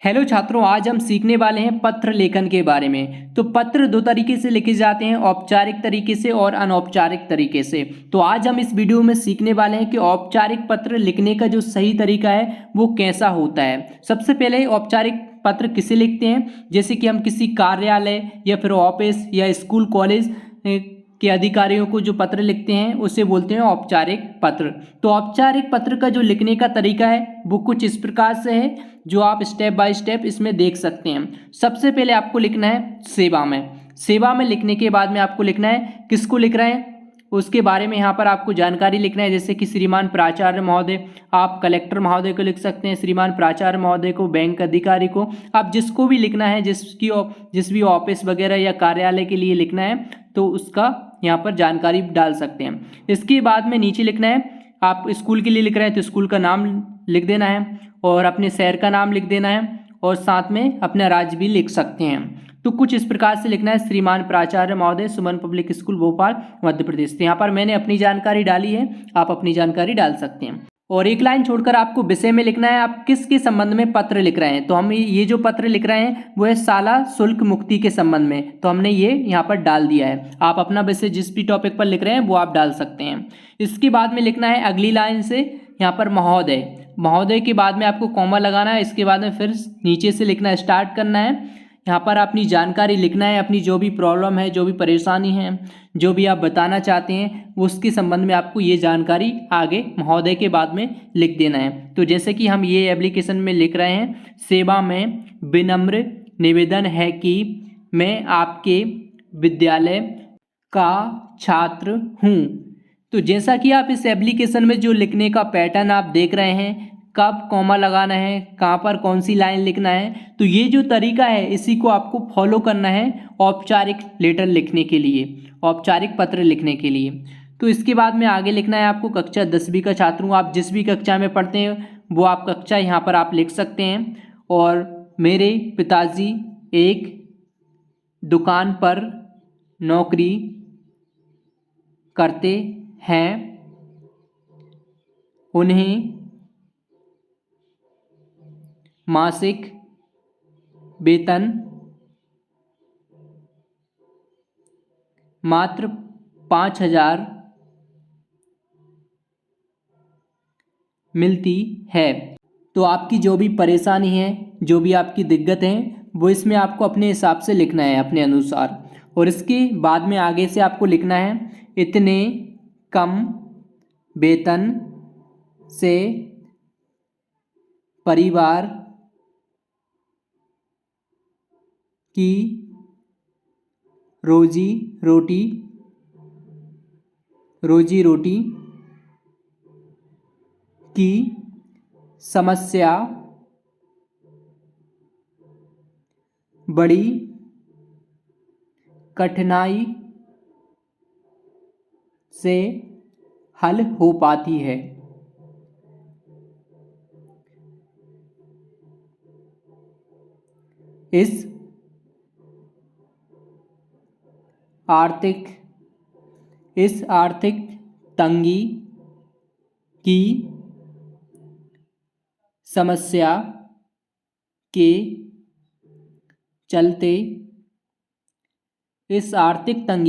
Hello छात्रों, आज हम सीखने वाले हैं पत्र लेखन के बारे में। तो पत्र दो तरीके से लिखे जाते हैं, औपचारिक तरीके से और अनौपचारिक तरीके से। तो आज हम इस वीडियो में सीखने वाले हैं कि औपचारिक पत्र लिखने का जो सही तरीका है वो कैसा होता है। सबसे पहले औपचारिक पत्र किसे लिखते हैं, जैसे कि हम किसी कार्यालय या फिर ऑफिस या स्कूल कॉलेज के अधिकारियों को जो पत्र लिखते हैं उसे बोलते हैं औपचारिक पत्र। तो औपचारिक पत्र का जो लिखने का तरीका है वो कुछ इस प्रकार से है, जो आप स्टेप बाय स्टेप इसमें देख सकते हैं। सबसे पहले आपको लिखना है सेवा में। सेवा में लिखने के बाद में आपको लिखना है किसको लिख रहे हैं उसके बारे में यहाँ पर आपको जानकारी लिखना है, जैसे कि श्रीमान प्राचार्य महोदय, आप कलेक्टर महोदय को लिख सकते हैं, श्रीमान प्राचार्य महोदय को, बैंक अधिकारी को, आप जिसको भी लिखना है, जिस भी ऑफिस वगैरह या कार्यालय के लिए लिखना है तो उसका यहाँ पर जानकारी डाल सकते हैं। इसके बाद में नीचे लिखना है, आप स्कूल के लिए लिख रहे हैं तो स्कूल का नाम लिख देना है और अपने शहर का नाम लिख देना है और साथ में अपना राज्य भी लिख सकते हैं। तो कुछ इस प्रकार से लिखना है, श्रीमान प्राचार्य महोदय, सुमन पब्लिक स्कूल भोपाल मध्य प्रदेश। तो यहाँ पर मैंने अपनी जानकारी डाली है, आप अपनी जानकारी डाल सकते हैं। और एक लाइन छोड़कर आपको विषय में लिखना है, आप किसके संबंध में पत्र लिख रहे हैं। तो हम ये जो पत्र लिख रहे हैं वो है शाला शुल्क मुक्ति के संबंध में, तो हमने ये यहाँ पर डाल दिया है। आप अपना विषय जिस भी टॉपिक पर लिख रहे हैं वो आप डाल सकते हैं। इसके बाद में लिखना है अगली लाइन से यहाँ पर महोदय। महोदय के बाद में आपको कॉमा लगाना है, इसके बाद में फिर नीचे से लिखना स्टार्ट करना है। यहाँ पर अपनी जानकारी लिखना है, अपनी जो भी प्रॉब्लम है, जो भी परेशानी है, जो भी आप बताना चाहते हैं उसके संबंध में आपको ये जानकारी आगे महोदय के बाद में लिख देना है। तो जैसे कि हम ये एप्लीकेशन में लिख रहे हैं, सेवा में विनम्र निवेदन है कि मैं आपके विद्यालय का छात्र हूँ। तो जैसा कि आप इस एप्लीकेशन में जो लिखने का पैटर्न आप देख रहे हैं, कब कॉमा लगाना है, कहाँ पर कौन सी लाइन लिखना है, तो ये जो तरीका है इसी को आपको फॉलो करना है औपचारिक लेटर लिखने के लिए, औपचारिक पत्र लिखने के लिए। तो इसके बाद में आगे लिखना है आपको कक्षा 10वीं का छात्र हूँ। आप जिस भी कक्षा में पढ़ते हैं वो आप कक्षा यहाँ पर आप लिख सकते हैं। और मेरे पिताजी एक दुकान पर नौकरी करते हैं, उन्हें मासिक वेतन मात्र 5,000 मिलती है। तो आपकी जो भी परेशानी है, जो भी आपकी दिक्कत है, वो इसमें आपको अपने हिसाब से लिखना है, अपने अनुसार। और इसके बाद में आगे से आपको लिखना है इतने कम वेतन से परिवार की रोजी रोटी की समस्या बड़ी कठिनाई से हल हो पाती है। इस आर्थिक तंगी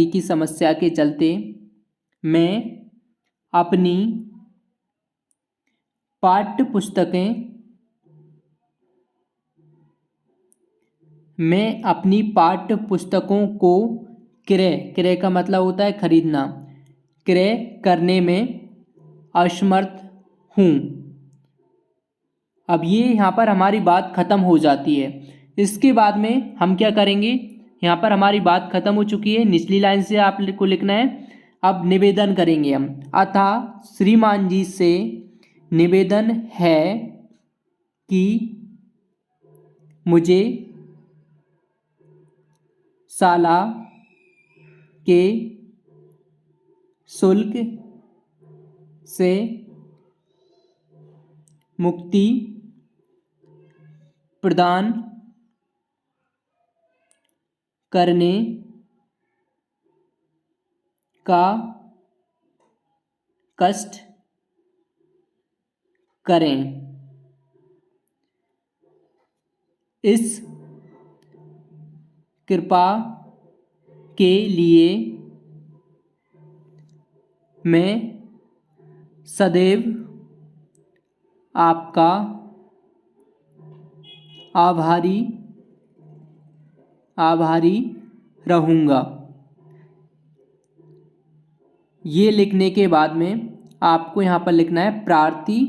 की समस्या के चलते मैं अपनी पाठ्य पुस्तकों को क्रय का मतलब होता है खरीदना, क्रय करने में असमर्थ हूँ। अब ये यहाँ पर हमारी बात ख़त्म हो जाती है। इसके बाद में हम क्या करेंगे, यहाँ पर हमारी बात ख़त्म हो चुकी है, निचली लाइन से आपको लिखना है। अब निवेदन करेंगे हम, अतः श्रीमान जी से निवेदन है कि मुझे शाला के शुल्क से मुक्ति प्रदान करने का कष्ट करें। इस कृपा के लिए मैं सदैव आपका आभारी रहूँगा। ये लिखने के बाद में आपको यहाँ पर लिखना है प्रार्थी।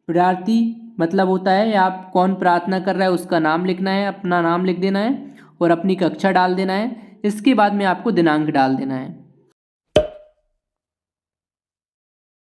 प्रार्थी मतलब होता है आप कौन प्रार्थना कर रहा है उसका नाम लिखना है, अपना नाम लिख देना है और अपनी कक्षा डाल देना है। इसके बाद में आपको दिनांक डाल देना है।